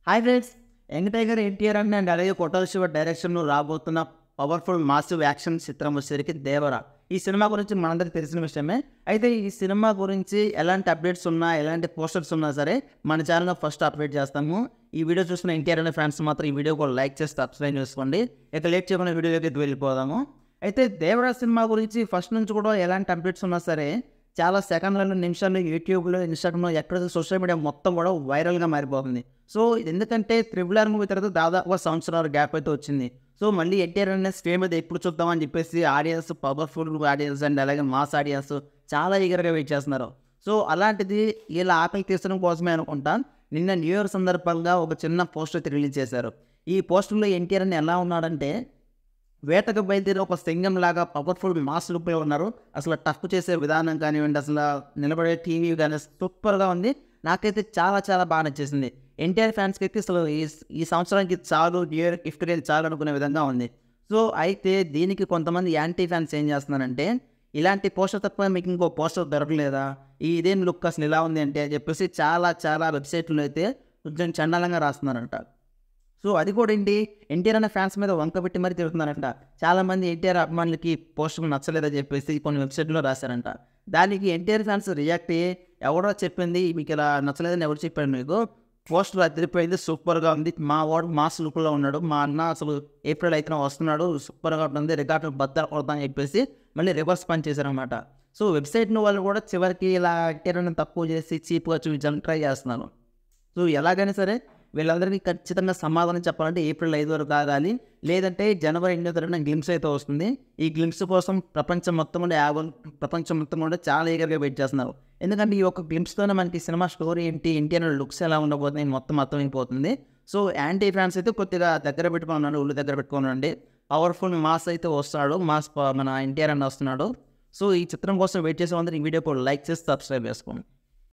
Hi friends, young tiger NTR and అలాగే కొట్టాల శివ డైరెక్షన్లో రాబోతున్న పవర్ఫుల్ మాసివ్ యాక్షన్ చిత్రం వచ్చేసరికి దేవర. ఈ సినిమా గురించి మనందరికీ తెలిసిన విషయమే. అయితే ఈ సినిమా గురించి ఎలాంటి అప్డేట్స్ ఉన్నా, ఎలాంటి పోస్టర్స్ ఉన్నా సరే మన ఛానల్లో ఫస్ట్ అప్డేట్ చేస్తాము. ఈ వీడియో చూసిన ఎన్టీఆర్ అనే ఫ్యాన్స్ మాత్రం ఈ వీడియో కూడా లైక్ చేసి సబ్స్క్రైబ్ చేసుకోండి. ఇక లేట్ చేయకుండా వీడియోలోకి వెళ్ళిపోదాము. అయితే దేవర సినిమా గురించి ఫస్ట్ నుంచి కూడా ఎలాంటి అప్డేట్స్ ఉన్నా సరే చాలా సెకండ్లలో, నిమిషాల్లో యూట్యూబ్లో, ఇన్స్టాగ్రామ్లో ఎక్కడ సోషల్ మీడియా మొత్తం కూడా వైరల్గా మారిపోతుంది. సో ఇది ఎందుకంటే RRR మూవీ తర్వాత దాదాపుగా సంవత్సరాల గ్యాప్ అయితే వచ్చింది. సో మళ్ళీ ఎన్టీఆర్ అనే స్క్రీన్ మీద ఎప్పుడు చూద్దామని చెప్పేసి ఆడియన్స్, పవర్ఫుల్ ఆడియన్స్ అండ్ అలాగే మాస్ ఆడియన్స్ చాలా ఈగర్గా వెయిట్ చేస్తున్నారు. సో అలాంటిది ఇలా ఆకలి తీర్చడం కోసమే అనుకుంటా నిన్న న్యూ ఇయర్ సందర్భంగా ఒక చిన్న పోస్టర్ అయితే రిలీజ్ చేశారు. ఈ పోస్టర్లో ఎన్టీఆర్ అని ఎలా ఉన్నాడంటే వేటకు బయలుదేరి ఒక సింగం లాగా పవర్ఫుల్ మాస్ లుక్లో ఉన్నారు. అసలు టఫ్ చేసే విధానం కానివ్వండి, అసలు నిలబడే టీవీ కానీ సూపర్గా ఉంది. నాకైతే చాలా చాలా బాగా నచ్చేసింది. ఎన్టీఆర్ ఫ్యాన్స్కి అయితే అసలు ఈ సంవత్సరానికి చాలు, న్యూ ఇయర్ గిఫ్ట్ అనేది చాలు అనుకునే విధంగా ఉంది. సో అయితే దీనికి కొంతమంది యాంటీ ఫ్యాన్స్ ఏం చేస్తున్నారంటే, ఇలాంటి పోస్టర్ తప్ప మీకు ఇంకో పోస్టర్ దొరకలేదా, ఇదేం లుక్ అసలు ఇలా ఉంది అంటే అని చెప్పేసి చాలా చాలా వెబ్సైట్లో అయితే కొంచెం చండాలంగా రాస్తున్నారంట. సో అది కూడా ఏంటి, ఎన్టీఆర్ అనే ఫ్యాన్స్ మీద వంక పెట్టి మరీ తిరుగుతున్నారంట. చాలామంది ఎన్టీఆర్ అభిమానులకి పోస్టర్ నచ్చలేదని చెప్పేసి కొన్ని వెబ్సైట్లో రాశారంట. దానికి ఎన్టీఆర్ ఫ్యాన్స్ రియాక్ట్ అయ్యి, ఎవరో చెప్పింది మీకు ఇలా నచ్చలేదని ఎవరు చెప్పారు, మీకు పోస్టర్ అదిరిపోయింది, సూపర్గా ఉంది, మా వాడు మాస్ లుక్లో ఉన్నాడు, మా అన్న అసలు ఏప్రిల్ అయితే వస్తున్నాడు, సూపర్గా ఉంటుంది, రికార్డు బద్దలు కొడతామని చెప్పేసి మళ్ళీ రివర్స్ పని చేశారనమాట. సో వెబ్సైట్ను వాళ్ళు కూడా చివరికి ఇలా ఎన్టీఆర్ తక్కువ చేసి చీప్గా చూపించాలని ట్రై చేస్తున్నారు. సో ఎలాగైనా సరే వీళ్ళందరికీ ఖచ్చితంగా సమాధానం చెప్పాలంటే ఏప్రిల్ 5 వరకు కాగాలి, లేదంటే జనవరి 8వ గ్లిమ్స్ అయితే వస్తుంది. ఈ గ్లిమ్స్ కోసం ప్రపంచం మొత్తం కూడా చాలా ఈగర్గా వెయిట్ చేస్తున్నారు. ఎందుకంటే ఈ ఒక గ్లిమ్స్తోనే మనకి సినిమా స్టోరీ ఏంటి, ఎన్టీఆర్ లుక్స్ ఎలా ఉండబోతుంది మొత్తం అర్థమైపోతుంది. సో యాంటీ ఫ్యాన్స్ అయితే కొద్దిగా దగ్గర పెట్టుకున్నాడు, ఒళ్ళు దగ్గర పెట్టుకున్నాండి. పవర్ఫుల్ మాస్ అయితే వస్తాడు, మన ఎన్టీఆర్ అని వస్తున్నాడు. సో ఈ చిత్రం కోసం వెయిట్ చేసే అందరూ ఈ వీడియో కూడా లైక్ చేసి సబ్స్క్రైబ్ చేసుకోండి.